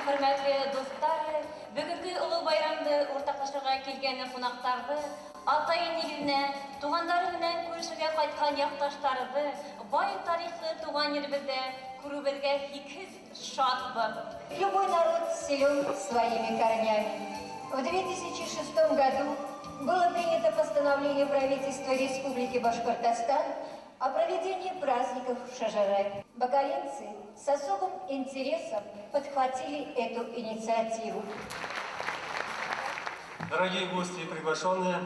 hürmetli dostlar, bugünkü ulu bayramda ortaklaşaga kelgen konaktardı, atayın negizine, tuğanları bilen görüşüge kaytkan yaktaşlardı, bay tarihli tuğan yerimizde kurubizge hikiz şadbı. Любой народ силен своими корнями. В 2006 году было принято постановление правительства Республики Башкортостан о проведении праздников в Шажарабе. Бакалинцы с особым интересом подхватили эту инициативу. Дорогие гости и приглашенные,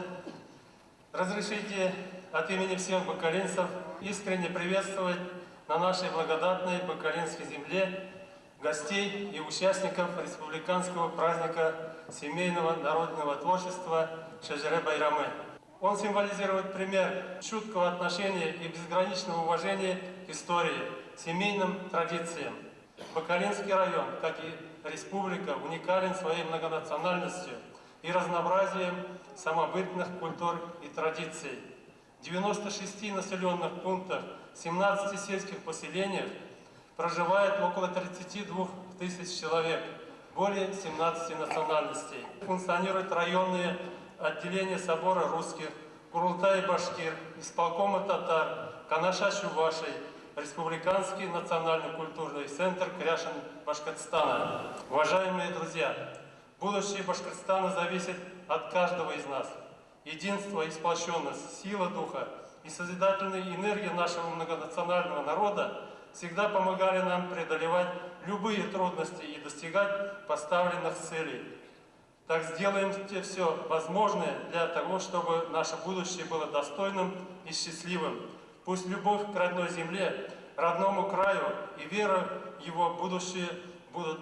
разрешите от имени всех бакалинцев искренне приветствовать на нашей благодатной бакалинской земле гостей и участников республиканского праздника семейного народного творчества Шажаре-Байрамы. Он символизирует пример чуткого отношения и безграничного уважения к истории, семейным традициям. Бакалинский район, как и республика, уникален своей многонациональностью и разнообразием самобытных культур и традиций. В 96 населенных пунктах, 17 сельских поселениях проживает около 32 тысяч человек, более 17 национальностей. Функционируют районные отделения собора русских, Курултай-Башкир, исполкома татар, Канаша-Чувашей, Республиканский национально-культурный центр Кряшин Башкортостана. Уважаемые друзья, будущее Башкортостана зависит от каждого из нас. Единство и сплоченность, сила духа и созидательная энергия нашего многонационального народа всегда помогали нам преодолевать любые трудности и достигать поставленных целей. Так сделаемте все возможное для того, чтобы наше будущее было достойным и счастливым. Пусть любовь к родной земле, родному краю и вера в его будущее будут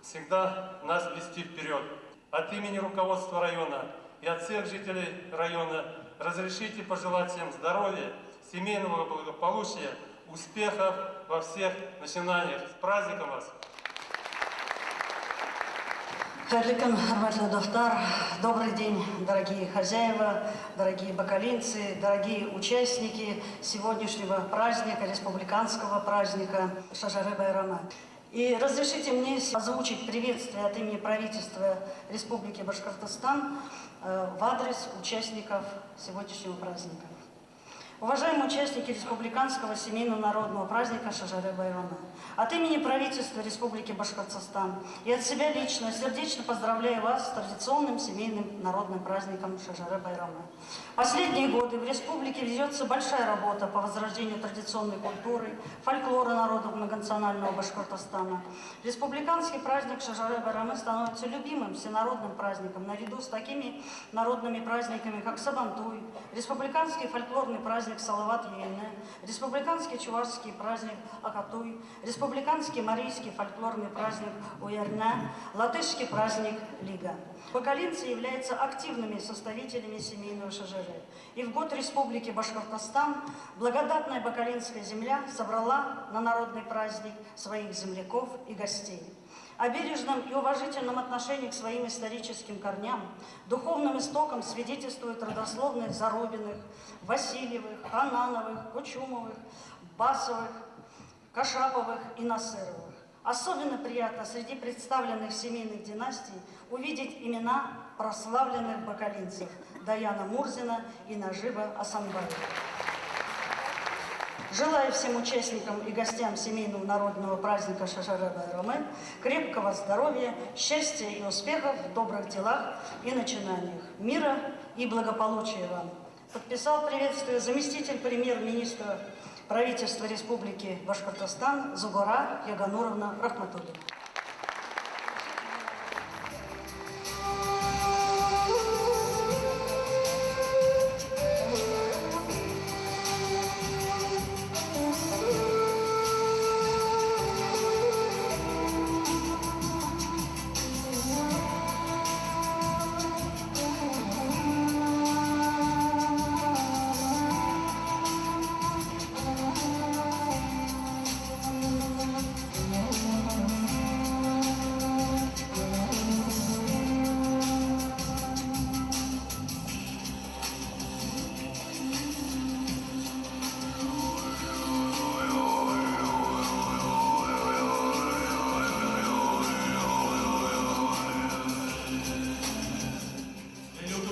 всегда нас вести вперед. От имени руководства района и от всех жителей района разрешите пожелать всем здоровья, семейного благополучия, успехов во всех начинаниях. С праздником вас! Добрый день, дорогие хозяева, дорогие бакалинцы, дорогие участники сегодняшнего праздника, республиканского праздника Шажаре-Байрамы. И разрешите мне озвучить приветствие от имени правительства Республики Башкортостан в адрес участников сегодняшнего праздника. Уважаемые участники республиканского семейного народного праздника Шажаре-Байрамы, от имени правительства Республики Башкортостан и от себя лично сердечно поздравляю вас с традиционным семейным народным праздником Шажаре-Байрамы. Последние годы в республике ведется большая работа по возрождению традиционной культуры, фольклора народов многонационального Башкортостана. Республиканский праздник Шажаре-Байрамы становится любимым всенародным праздником наряду с такими народными праздниками, как Сабантуй, республиканский фольклорный праздник Салават-Йене, республиканский чувашский праздник Акатуй, республиканский марийский фольклорный праздник Уярна, латышский праздник Лига. Бакалинцы являются активными составителями семейного шажаре. И в год Республики Башкортостан благодатная бакалинская земля собрала на народный праздник своих земляков и гостей. О бережном и уважительном отношении к своим историческим корням, духовным истокам свидетельствуют родословные Зарубиных, Васильевых, Ханановых, Кучумовых, Басовых, Кашаповых и Насыровых. Особенно приятно среди представленных семейных династий увидеть имена прославленных бакалинцев Даяна Мурзина и Нажиба Асанбаева. Желаю всем участникам и гостям семейного народного праздника Шажаре-Байрамы крепкого здоровья, счастья и успехов в добрых делах и начинаниях, мира и благополучия вам. Подписал приветствие заместитель премьер-министра правительства Республики Башкортостан Зугора Ягануровна Рахматуллина.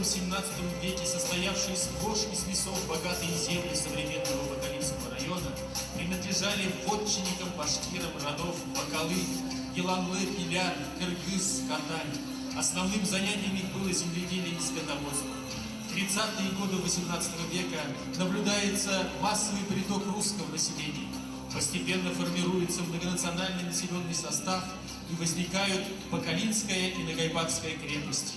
XVIII веке состоявшие сплошь из лесов богатые земли современного Бакалинского района принадлежали вотчинникам, башкирам родов Бакалы, Еланлы, Пилян, Кыргыз, Катань. Основным занятием их было земледелие и скотоводство. В 30-е годы XVIII века наблюдается массовый приток русского населения. Постепенно формируется многонациональный населенный состав и возникают Бакалинская и Нагайбатская крепости.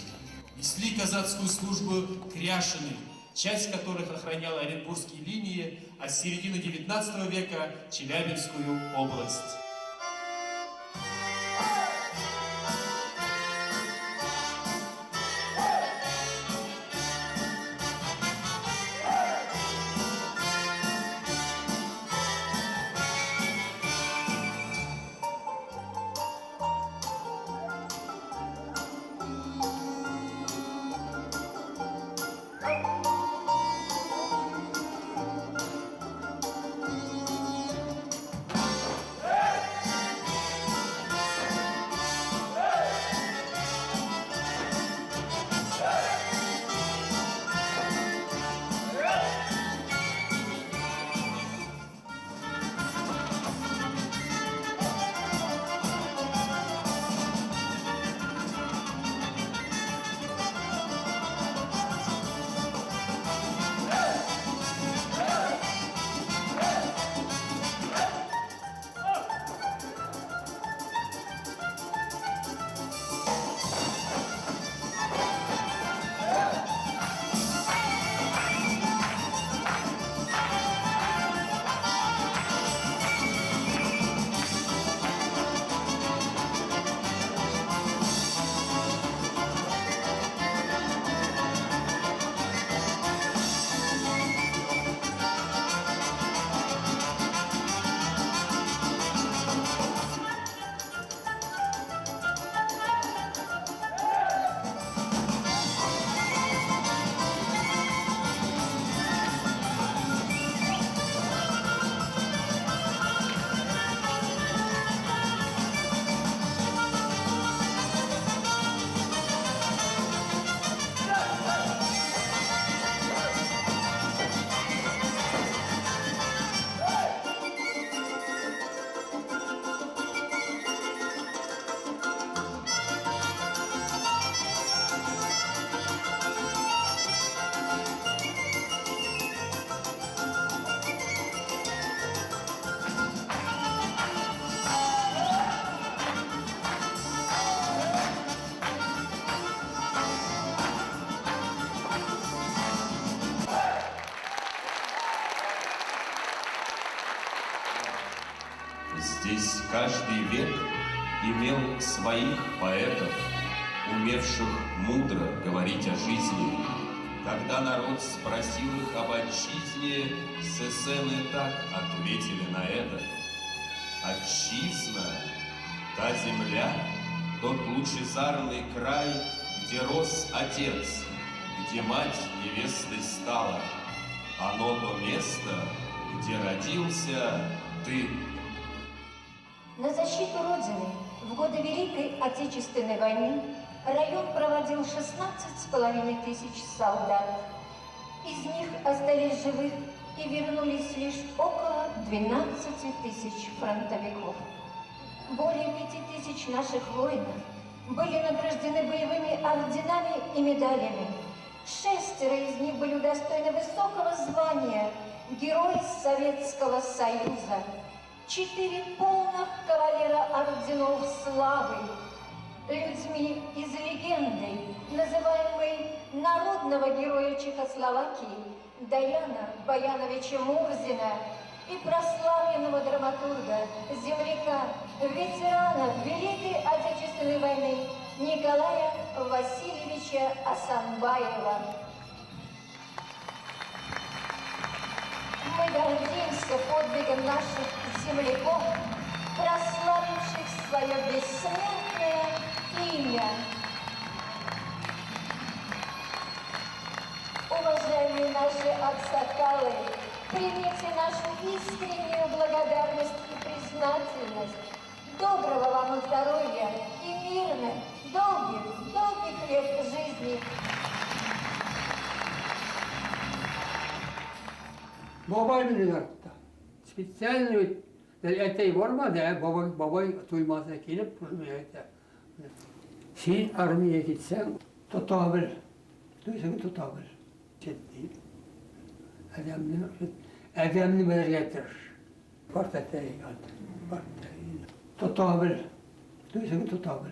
Несли казацкую службу кряшины, часть которых охраняла Оренбургские линии, а с середины XIX века Челябинскую область. Здесь каждый век имел своих поэтов, умевших мудро говорить о жизни. Когда народ спросил их об отчизне, сесены так ответили на это: отчизна, та земля, тот лучезарный край, где рос отец, где мать невестой стала. Оно то место, где родился ты. На защиту Родины в годы Великой Отечественной войны район проводил 16,5 тысяч солдат. Из них остались живых и вернулись лишь около 12 тысяч фронтовиков. Более 5 тысяч наших воинов были награждены боевыми орденами и медалями. 6 из них были удостоены высокого звания Герой Советского Союза. 4 полных кавалера орденов славы, людьми из легенды, называемой народного героя Чехословакии Даяна Баяновича Мурзина и прославленного драматурга, земляка, ветерана Великой Отечественной войны Николая Васильевича Асанбаева. Мы гордимся подвигом наших земляков, прославивших свое бессмертное имя. Уважаемые наши аксакалы, примите нашу искреннюю благодарность и признательность. Доброго вам здоровья и мирных, долгих лет жизни. Babay bilir hatta. Spesial etey var mı da babay duymazsa gelip durmuyor da. Sen armaya gitsen tutabil. Duysan tutabil. Ciddi. Adamını böyle getirir. Partatayı aldı. Partatayı. Tutabil. Duysan tutabil.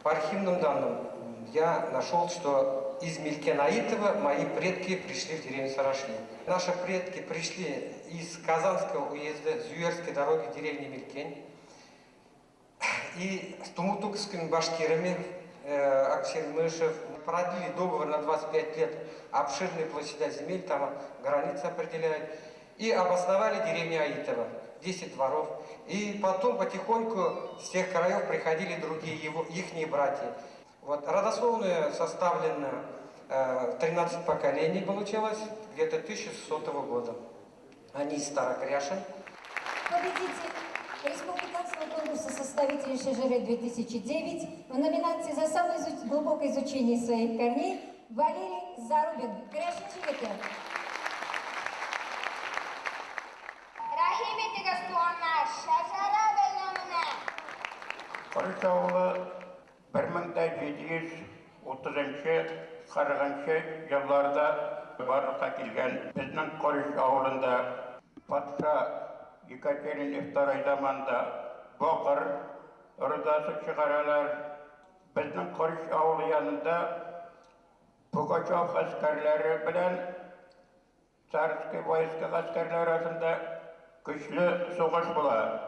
По архивным данным я нашел, что из Мелькенаитова мои предки пришли в деревню Сарашли. Наши предки пришли из Казанского уезда, Зюерской дороги, деревни Мелькень. И с тумутукскими башкирами Аксельмышев продлили договор на 25 лет, обширные площади земель, там границы определяют. И обосновали деревню Аитово, 10 дворов. И потом потихоньку с тех краев приходили другие ихние братья. Вот, родословная составлена 13 поколений получилось, где-то 1600 года. Они из Старокряшин. Победитель республиканского конкурса составителей ШЖР 2009 в номинации за самое глубокое изучение своих корней Валерий Зарубин. Кряшин Чевекер. Құрыш ауылы 1730 40 жылларда барлыққа келген. Біздің Құрыш ауылында патша Екатерина II заманда Боқыр ұрдасы шығаралар. Біздің Құрыш ауылы янында Пугачев әскерлері білән Царский войска әскерлері арасында күчлі соғыс болады.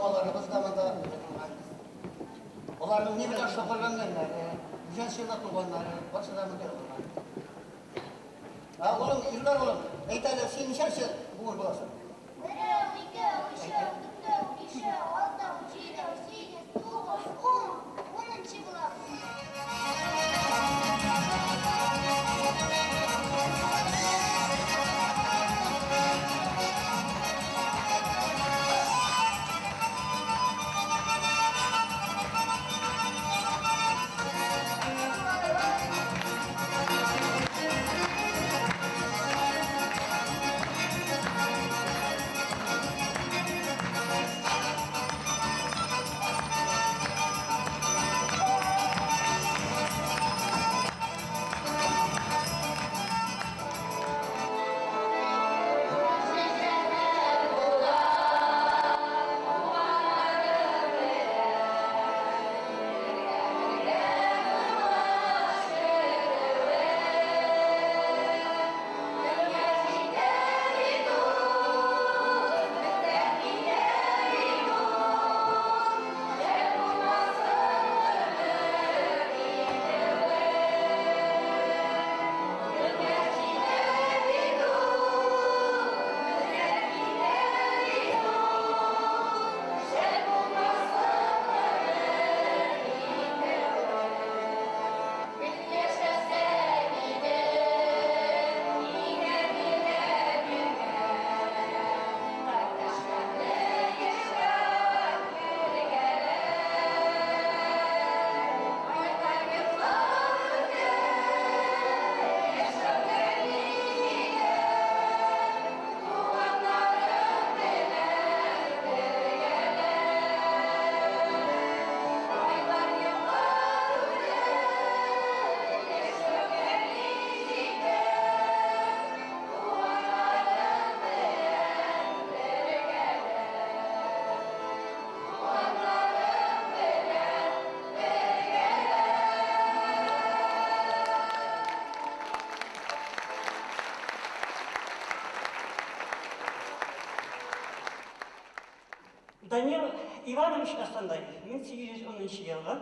бабаларыбыз да мында тотылган. Аларның не белән шөгыльләнгәннәре, үзен сыйла туганнары, барысы да монда тотылган. Улым, Илдар улым, әйт әле, син ничәнче буын буласың? 1, 2, 3, 4, 5, 6, 7, 8, 9, 10, 10-нчы булам. Данил Иванович Асандаев 1810 елга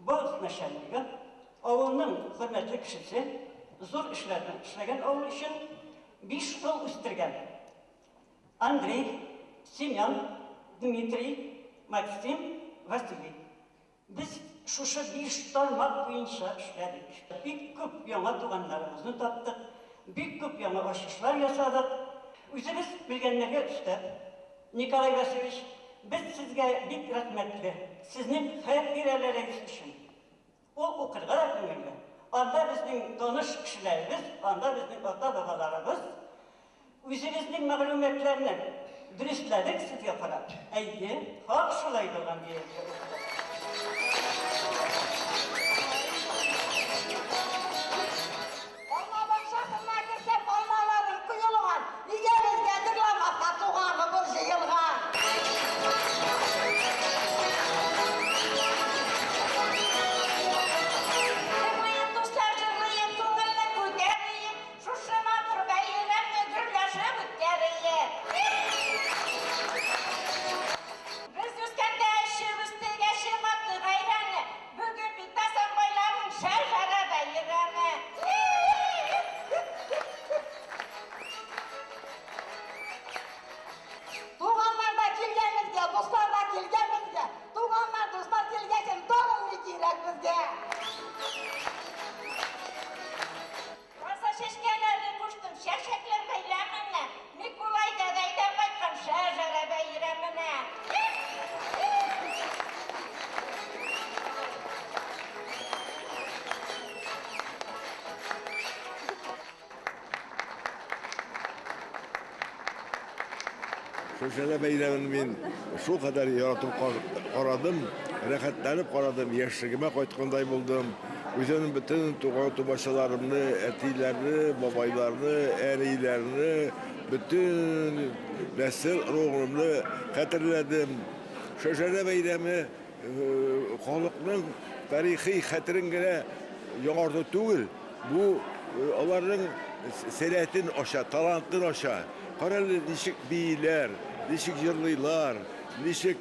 Балтық начальнигі, ауылның хөрмәтле кешесе, зур эшләгән авыл өчен 5 ул үстергән. Андрей, Семен, Дмитрий, Максим, Василий. Без шушы 5 тармак буенча эшләдек. Бик күп яңа туганнарыбызны таптык, бик күп яңа ачышлар ясадык. Үзебез белгәннәргә өстәп, Николай Васильевич, biz sizge bik rahmetli, sizin hayat birerleriniz için. O okurga da önemli. Anda bizim tanış kişilerimiz, anda bizim ata babalarımız, üzerinizin mağlumetlerini dürüstledik siz yaparak. Eydi, hak şulaydı olan diye. Olmadan şakınlar girsem olmaların kuyuluğun, nigeriz getirlem hatta tuğanı bu jıyılğan. Şöyle beylemin ben şu kadar yaratıp karadım, rahatlanıp karadım, yaşlığıma koyduğunday buldum. Özünün bütün tuğatıbaşalarımı, etilerini, babaylarını, erilerini, bütün nesil ruhumunu hatırladım. Şöyle beylemi halkının tarihi hatırıngına yaratı değil, bu onların selahattin aşağı, talantın aşağı. Karalı dişik beyler, dişik yırlılar, ничек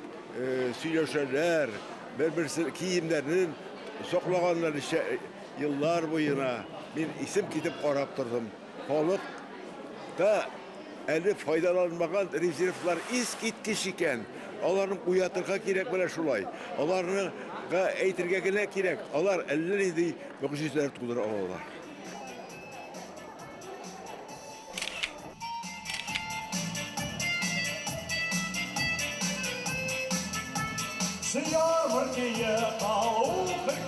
сөйләшәләр, бер-берсе киемнәрен саклаганнар еллар буена. Мин исем китеп карап тордым. Халыкта әле файдаланмаган резервлар искиткеч икән. Аларны уятырга кирәк белә шулай. Аларны әйтергә генә кирәк. Алар әллә нинди мөгъҗизалар тудыра алалар. С ярмарки ехал ухарь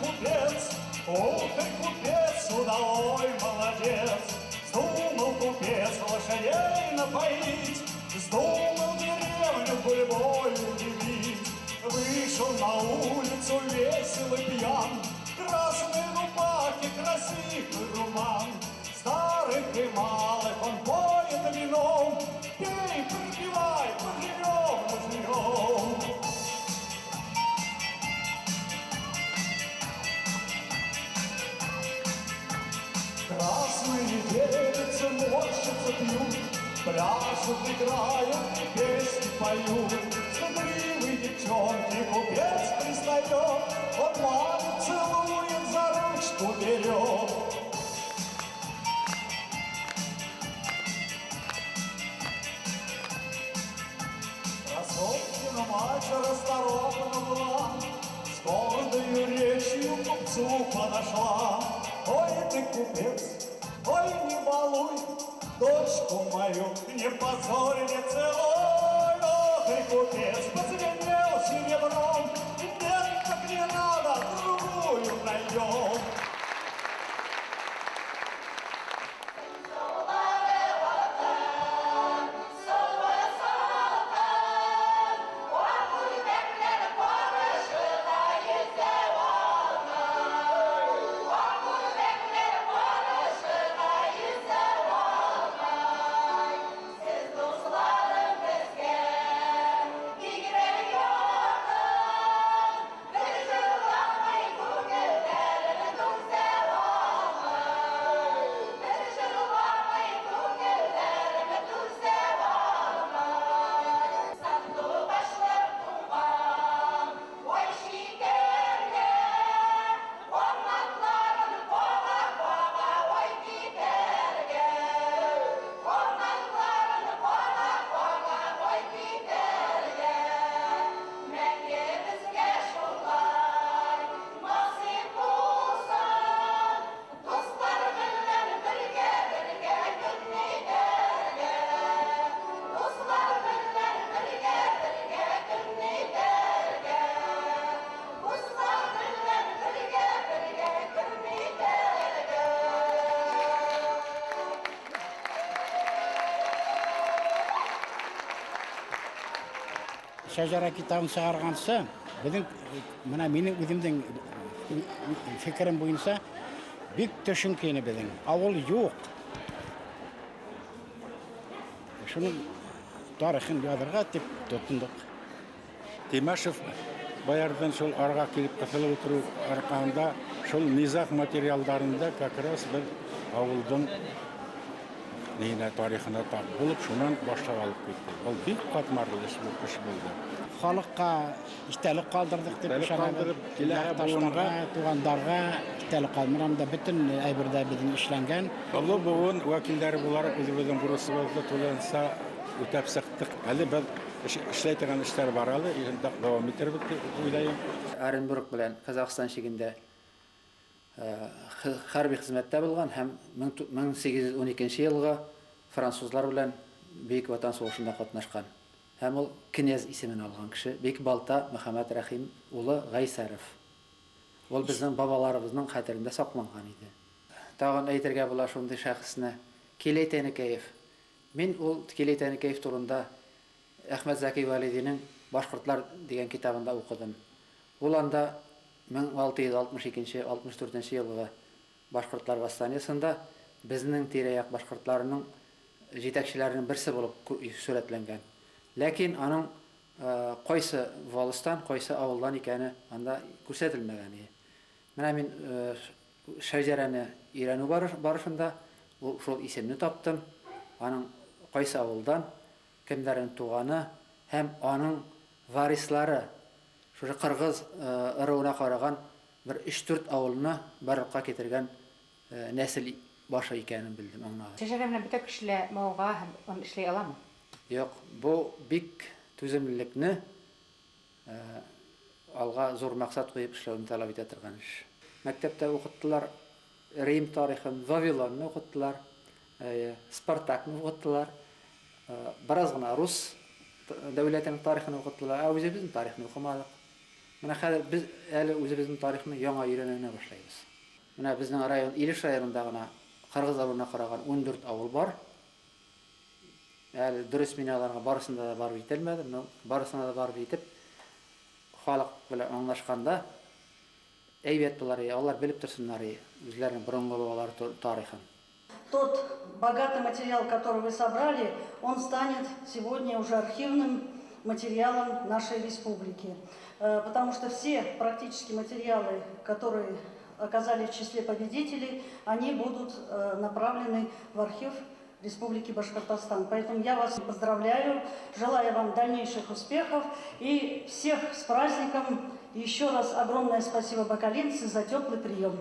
купец, удалой молодец. Вздумал купец лошадей напоить, вздумал деревню гульбой удивить. Вышел на улицу весел и пьян, красные рубахи, красивый руман. Старых и малых он поет вином, пей, пропивай, поживем, наживем. Красные девицы морщатся, пьют, пляшут, играют, песни поют. Смотривые девчонки купец пристает, он маму целует, за ручку берет. Красоткина мать расторопна была, с гордою речью к купцу подошла. Ой, ты купец, ой, не балуй дочку мою, не позорь, не целуй. Ох, ты купец, позвенел серебром, нет, так не надо, другую найдем. Шәҗәрә китабын чыгаргансы, безнең менә минем үземнең фикерем буенча бик төшенкене безнең. Авыл юк. Шуның тарихын язарга дип тотындык. Тимашев баярдан шул арга килеп кысылып утыру арканда шул низах материалдарында как раз бер авылдың нейне тарихына тап булып, шунан башлап алып китте. Ул бик катмарлы эш булды. Халыкка истәлек калдырдык дип ышанабыз. Киләчәктәшләргә, тугандарга истәлек калдырганда бөтен әйбердә безнең эшләнгән. Аллы буын вәкилләре буларак үзебезнең бурысыбызны түләнсә үтәп сыктык. Әле бер эшләй торган эшләр бар әле, инде дәвам итәрбез дип уйлыйм. Оренбург белән Казахстан шигендә хәрби хезмәттә булган һәм 1812 елга французлар белән Бөек Ватан сугышында катнашкан. Һәм ул князь исемен алган кеше, Бек Балта Мөхәммәд Рәхим улы Гайсаров. Ул безнең бабаларыбызның хәтерендә сакланган иде. Тагын әйтергә була шундый шәхесне Киләй Тәнекәев. Мин ул Киләй Тәнекәев турында Әхмәт Зәки Валидиның Башкортлар дигән китабында укыдым. Ул анда 1662-64 елгы Башкортлар восстаниесында безнең тирә-як башкортларының җитәкчеләренең берсе булып сурәтләнгән. Ләкин аның кайсы волостан, кайсы авылдан икәне анда күрсәтелмәгән иде. Менә мин шәҗәрәне өйрәнү барышында шул исемне таптым. Аның кайсы авылдан, кемнәрнең туганы һәм аның варислары, шушы кыргыз ырыуына караган бер 3-4 авылына барлыкка кетирген нәсел башы икәнен белдем аңнага. Шәҗәрә белән бөтә кешеләр мауга һәм эшләй аламы? Юк, бу бик түземлекне алга зур максат куеп эшләүне таләп итә торган эш. Мәктәптә укыттылар Рим тарихын, Вавилонны укыттылар, Спартакны укыттылар, бераз гына рус дәүләтенең тарихын укыттылар, ә үзебезнең тарихны укымадык. Менә хәзер без әле үзебезнең тарихны яңа өйрәнә башлыйбыз. Менә безнең район Илеш районында гына кыргыз авылына караган 14 авыл бар. Әле дөрес миналарга барысында да барып җитәлмәде, но барысына да барып җитеп халык белән аңлашканда әйбәт булар, алар белеп торсыннар үзләренең борынгы бабалар тарихын. Тот богатый материал, который вы собрали, он станет сегодня уже архивным материалом нашей республики. Потому что все практически материалы, которые оказались в числе победителей, они будут направлены в архив Республики Башкортостан. Поэтому я вас поздравляю, желаю вам дальнейших успехов и всех с праздником. Еще раз огромное спасибо, бакалинцы, за теплый прием.